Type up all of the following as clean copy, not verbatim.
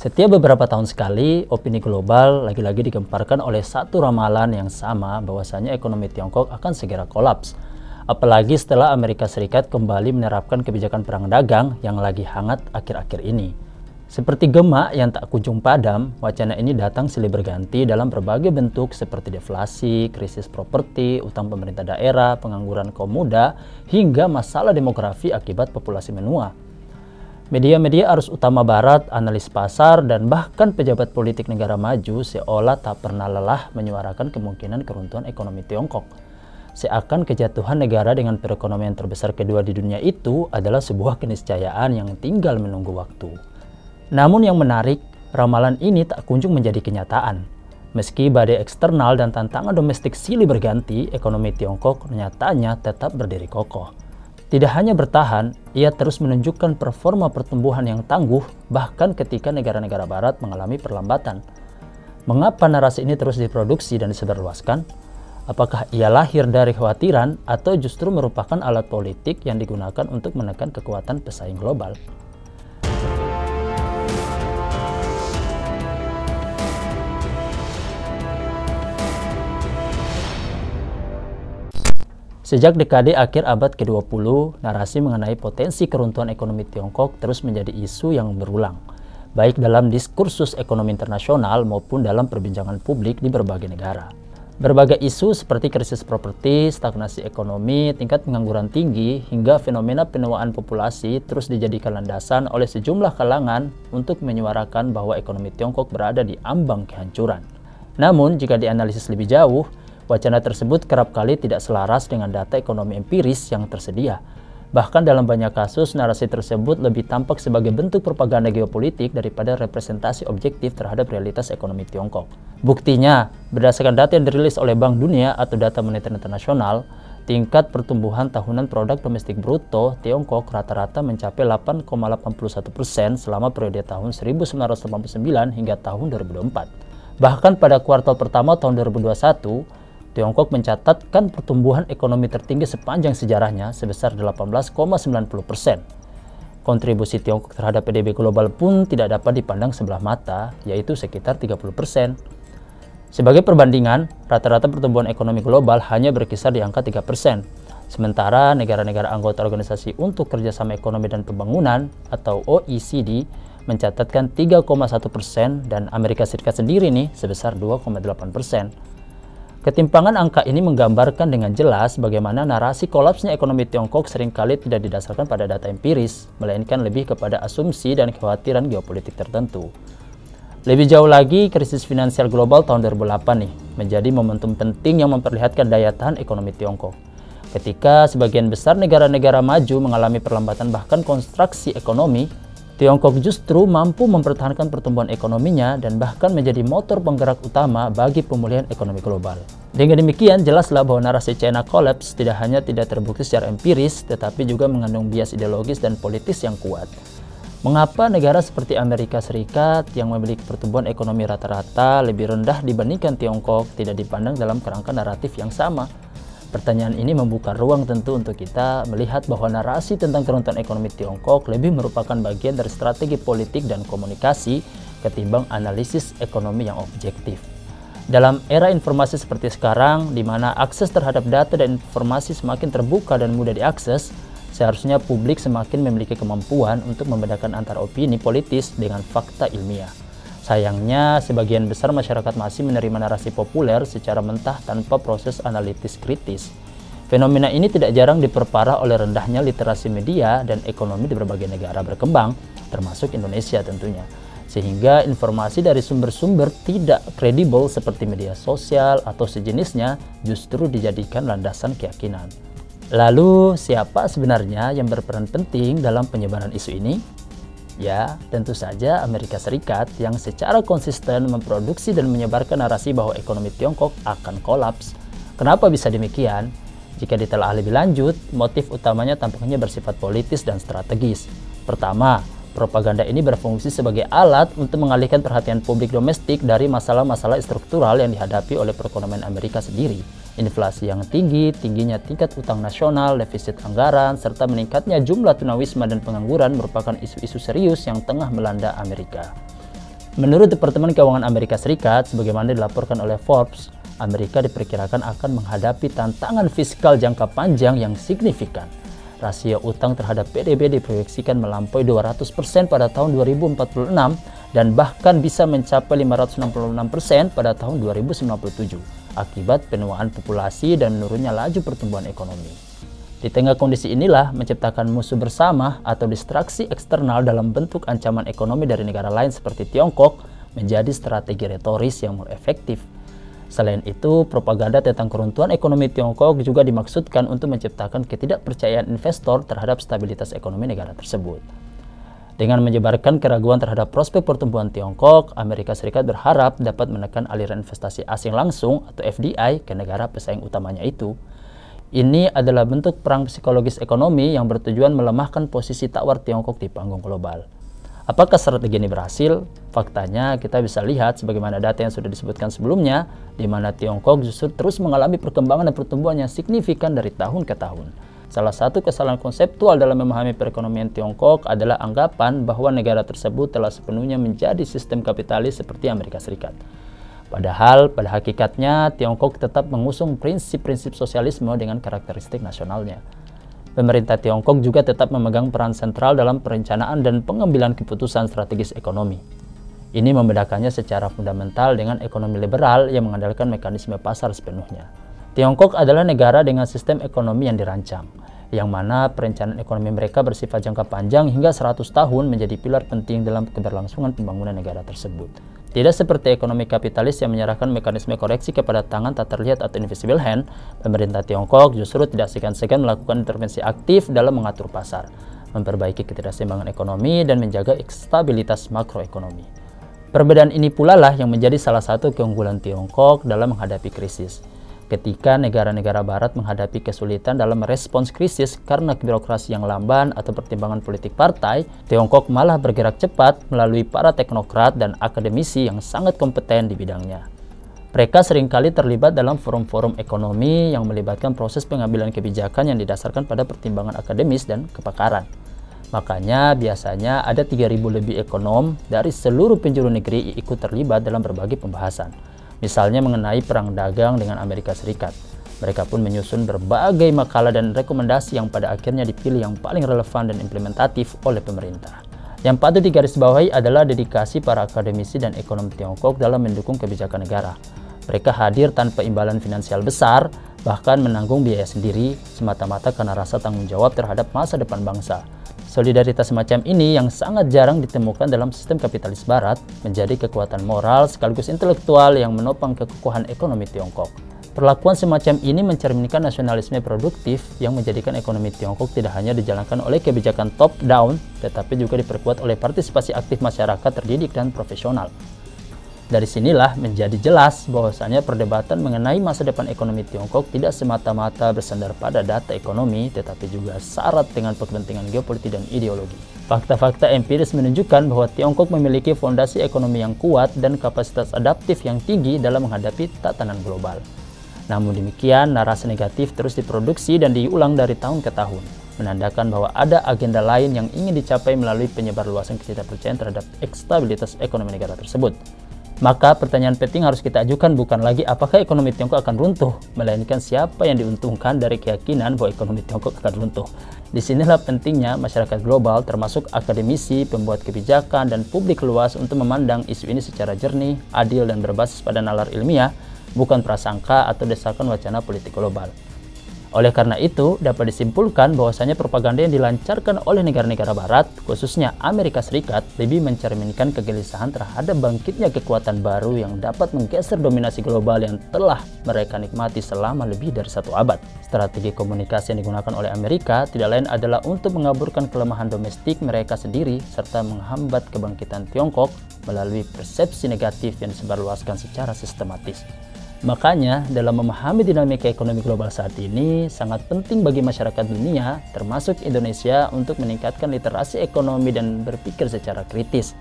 Setiap beberapa tahun sekali, opini global lagi-lagi digemparkan oleh satu ramalan yang sama bahwasanya ekonomi Tiongkok akan segera kolaps. Apalagi setelah Amerika Serikat kembali menerapkan kebijakan perang dagang yang lagi hangat akhir-akhir ini. Seperti gema yang tak kunjung padam, wacana ini datang silih berganti dalam berbagai bentuk seperti deflasi, krisis properti, utang pemerintah daerah, pengangguran kaum muda, hingga masalah demografi akibat populasi menua. Media-media arus utama barat, analis pasar, dan bahkan pejabat politik negara maju seolah tak pernah lelah menyuarakan kemungkinan keruntuhan ekonomi Tiongkok. Seakan kejatuhan negara dengan perekonomian terbesar kedua di dunia itu adalah sebuah keniscayaan yang tinggal menunggu waktu. Namun yang menarik, ramalan ini tak kunjung menjadi kenyataan. Meski badai eksternal dan tantangan domestik silih berganti, ekonomi Tiongkok nyatanya tetap berdiri kokoh. Tidak hanya bertahan, ia terus menunjukkan performa pertumbuhan yang tangguh bahkan ketika negara-negara barat mengalami perlambatan. Mengapa narasi ini terus diproduksi dan disebarluaskan? Apakah ia lahir dari kekhawatiran atau justru merupakan alat politik yang digunakan untuk menekan kekuatan pesaing global? Sejak dekade akhir abad ke-20, narasi mengenai potensi keruntuhan ekonomi Tiongkok terus menjadi isu yang berulang, baik dalam diskursus ekonomi internasional maupun dalam perbincangan publik di berbagai negara. Berbagai isu seperti krisis properti, stagnasi ekonomi, tingkat pengangguran tinggi, hingga fenomena penuaan populasi terus dijadikan landasan oleh sejumlah kalangan untuk menyuarakan bahwa ekonomi Tiongkok berada di ambang kehancuran. Namun, jika dianalisis lebih jauh, wacana tersebut kerap kali tidak selaras dengan data ekonomi empiris yang tersedia. Bahkan dalam banyak kasus, narasi tersebut lebih tampak sebagai bentuk propaganda geopolitik daripada representasi objektif terhadap realitas ekonomi Tiongkok. Buktinya, berdasarkan data yang dirilis oleh Bank Dunia atau Data Moneter Internasional, tingkat pertumbuhan tahunan produk domestik bruto Tiongkok rata-rata mencapai 8,81% selama periode tahun 1989 hingga tahun 2024. Bahkan pada kuartal pertama tahun 2021, Tiongkok mencatatkan pertumbuhan ekonomi tertinggi sepanjang sejarahnya sebesar 18,90%. Kontribusi Tiongkok terhadap PDB global pun tidak dapat dipandang sebelah mata, yaitu sekitar 30%. Sebagai perbandingan, rata-rata pertumbuhan ekonomi global hanya berkisar di angka 3%. Sementara negara-negara anggota Organisasi untuk Kerjasama Ekonomi dan Pembangunan atau OECD mencatatkan 3,1% dan Amerika Serikat sendiri nih sebesar 2,8%. Ketimpangan angka ini menggambarkan dengan jelas bagaimana narasi kolapsnya ekonomi Tiongkok seringkali tidak didasarkan pada data empiris, melainkan lebih kepada asumsi dan kekhawatiran geopolitik tertentu. Lebih jauh lagi, krisis finansial global tahun 2008 nih menjadi momentum penting yang memperlihatkan daya tahan ekonomi Tiongkok. Ketika sebagian besar negara-negara maju mengalami perlambatan bahkan kontraksi ekonomi, Tiongkok justru mampu mempertahankan pertumbuhan ekonominya dan bahkan menjadi motor penggerak utama bagi pemulihan ekonomi global. Dengan demikian, jelaslah bahwa narasi China Collapse tidak hanya tidak terbukti secara empiris, tetapi juga mengandung bias ideologis dan politis yang kuat. Mengapa negara seperti Amerika Serikat yang memiliki pertumbuhan ekonomi rata-rata lebih rendah dibandingkan Tiongkok tidak dipandang dalam kerangka naratif yang sama? Pertanyaan ini membuka ruang tentu untuk kita melihat bahwa narasi tentang keruntuhan ekonomi Tiongkok lebih merupakan bagian dari strategi politik dan komunikasi ketimbang analisis ekonomi yang objektif. Dalam era informasi seperti sekarang, di mana akses terhadap data dan informasi semakin terbuka dan mudah diakses, seharusnya publik semakin memiliki kemampuan untuk membedakan antara opini politis dengan fakta ilmiah. Sayangnya, sebagian besar masyarakat masih menerima narasi populer secara mentah tanpa proses analitis kritis. Fenomena ini tidak jarang diperparah oleh rendahnya literasi media dan ekonomi di berbagai negara berkembang, termasuk Indonesia tentunya. Sehingga informasi dari sumber-sumber tidak kredibel seperti media sosial atau sejenisnya justru dijadikan landasan keyakinan. Lalu, siapa sebenarnya yang berperan penting dalam penyebaran isu ini? Ya, tentu saja Amerika Serikat yang secara konsisten memproduksi dan menyebarkan narasi bahwa ekonomi Tiongkok akan kolaps. Kenapa bisa demikian? Jika ditelaah lebih lanjut, motif utamanya tampaknya bersifat politis dan strategis. Pertama, propaganda ini berfungsi sebagai alat untuk mengalihkan perhatian publik domestik dari masalah-masalah struktural yang dihadapi oleh perekonomian Amerika sendiri. Inflasi yang tinggi, tingginya tingkat utang nasional, defisit anggaran, serta meningkatnya jumlah tunawisma dan pengangguran merupakan isu-isu serius yang tengah melanda Amerika. Menurut Departemen Keuangan Amerika Serikat, sebagaimana dilaporkan oleh Forbes, Amerika diperkirakan akan menghadapi tantangan fiskal jangka panjang yang signifikan. Rasio utang terhadap PDB diproyeksikan melampaui 200% pada tahun 2046 dan bahkan bisa mencapai 566% pada tahun 2097 akibat penuaan populasi dan menurunnya laju pertumbuhan ekonomi. Di tengah kondisi inilah, menciptakan musuh bersama atau distraksi eksternal dalam bentuk ancaman ekonomi dari negara lain seperti Tiongkok menjadi strategi retoris yang efektif. Selain itu, propaganda tentang keruntuhan ekonomi Tiongkok juga dimaksudkan untuk menciptakan ketidakpercayaan investor terhadap stabilitas ekonomi negara tersebut. Dengan menyebarkan keraguan terhadap prospek pertumbuhan Tiongkok, Amerika Serikat berharap dapat menekan aliran investasi asing langsung atau FDI ke negara pesaing utamanya itu. Ini adalah bentuk perang psikologis ekonomi yang bertujuan melemahkan posisi tawar Tiongkok di panggung global. Apakah strategi ini berhasil? Faktanya kita bisa lihat sebagaimana data yang sudah disebutkan sebelumnya, di mana Tiongkok justru terus mengalami perkembangan dan pertumbuhan yang signifikan dari tahun ke tahun. Salah satu kesalahan konseptual dalam memahami perekonomian Tiongkok adalah anggapan bahwa negara tersebut telah sepenuhnya menjadi sistem kapitalis seperti Amerika Serikat. Padahal pada hakikatnya Tiongkok tetap mengusung prinsip-prinsip sosialisme dengan karakteristik nasionalnya. Pemerintah Tiongkok juga tetap memegang peran sentral dalam perencanaan dan pengambilan keputusan strategis ekonomi. Ini membedakannya secara fundamental dengan ekonomi liberal yang mengandalkan mekanisme pasar sepenuhnya. Tiongkok adalah negara dengan sistem ekonomi yang dirancang, yang mana perencanaan ekonomi mereka bersifat jangka panjang hingga 100 tahun menjadi pilar penting dalam keberlangsungan pembangunan negara tersebut. Tidak seperti ekonomi kapitalis yang menyerahkan mekanisme koreksi kepada tangan tak terlihat atau invisible hand, pemerintah Tiongkok justru tidak segan-segan melakukan intervensi aktif dalam mengatur pasar, memperbaiki ketidakseimbangan ekonomi, dan menjaga stabilitas makroekonomi. Perbedaan ini pula lah yang menjadi salah satu keunggulan Tiongkok dalam menghadapi krisis. Ketika negara-negara barat menghadapi kesulitan dalam merespons krisis karena birokrasi yang lamban atau pertimbangan politik partai, Tiongkok malah bergerak cepat melalui para teknokrat dan akademisi yang sangat kompeten di bidangnya. Mereka seringkali terlibat dalam forum-forum ekonomi yang melibatkan proses pengambilan kebijakan yang didasarkan pada pertimbangan akademis dan kepakaran. Makanya biasanya ada 3.000 lebih ekonom dari seluruh penjuru negeri ikut terlibat dalam berbagai pembahasan. Misalnya mengenai perang dagang dengan Amerika Serikat. Mereka pun menyusun berbagai makalah dan rekomendasi yang pada akhirnya dipilih yang paling relevan dan implementatif oleh pemerintah. Yang patut digarisbawahi adalah dedikasi para akademisi dan ekonom Tiongkok dalam mendukung kebijakan negara. Mereka hadir tanpa imbalan finansial besar, bahkan menanggung biaya sendiri semata-mata karena rasa tanggung jawab terhadap masa depan bangsa. Solidaritas semacam ini yang sangat jarang ditemukan dalam sistem kapitalis barat menjadi kekuatan moral sekaligus intelektual yang menopang kekokohan ekonomi Tiongkok. Perlakuan semacam ini mencerminkan nasionalisme produktif yang menjadikan ekonomi Tiongkok tidak hanya dijalankan oleh kebijakan top-down, tetapi juga diperkuat oleh partisipasi aktif masyarakat terdidik dan profesional. Dari sinilah menjadi jelas bahwasanya perdebatan mengenai masa depan ekonomi Tiongkok tidak semata-mata bersandar pada data ekonomi, tetapi juga syarat dengan kepentingan geopolitik dan ideologi. Fakta-fakta empiris menunjukkan bahwa Tiongkok memiliki fondasi ekonomi yang kuat dan kapasitas adaptif yang tinggi dalam menghadapi tatanan global. Namun demikian, narasi negatif terus diproduksi dan diulang dari tahun ke tahun, menandakan bahwa ada agenda lain yang ingin dicapai melalui penyebarluasan ketidakpercayaan terhadap stabilitas ekonomi negara tersebut. Maka pertanyaan penting harus kita ajukan bukan lagi apakah ekonomi Tiongkok akan runtuh, melainkan siapa yang diuntungkan dari keyakinan bahwa ekonomi Tiongkok akan runtuh. Disinilah pentingnya masyarakat global termasuk akademisi, pembuat kebijakan, dan publik luas untuk memandang isu ini secara jernih, adil, dan berbasis pada nalar ilmiah, bukan prasangka atau desakan wacana politik global. Oleh karena itu, dapat disimpulkan bahwasanya propaganda yang dilancarkan oleh negara-negara barat, khususnya Amerika Serikat, lebih mencerminkan kegelisahan terhadap bangkitnya kekuatan baru yang dapat menggeser dominasi global yang telah mereka nikmati selama lebih dari 1 abad. Strategi komunikasi yang digunakan oleh Amerika tidak lain adalah untuk mengaburkan kelemahan domestik mereka sendiri serta menghambat kebangkitan Tiongkok melalui persepsi negatif yang disebarluaskan secara sistematis. Makanya, dalam memahami dinamika ekonomi global saat ini, sangat penting bagi masyarakat dunia, termasuk Indonesia, untuk meningkatkan literasi ekonomi dan berpikir secara kritis.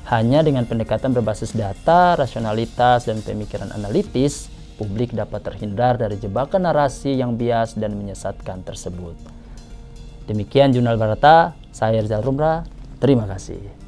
Hanya dengan pendekatan berbasis data, rasionalitas, dan pemikiran analitis, publik dapat terhindar dari jebakan narasi yang bias dan menyesatkan tersebut. Demikian Jurnal Barata, saya Rizal Rumra, terima kasih.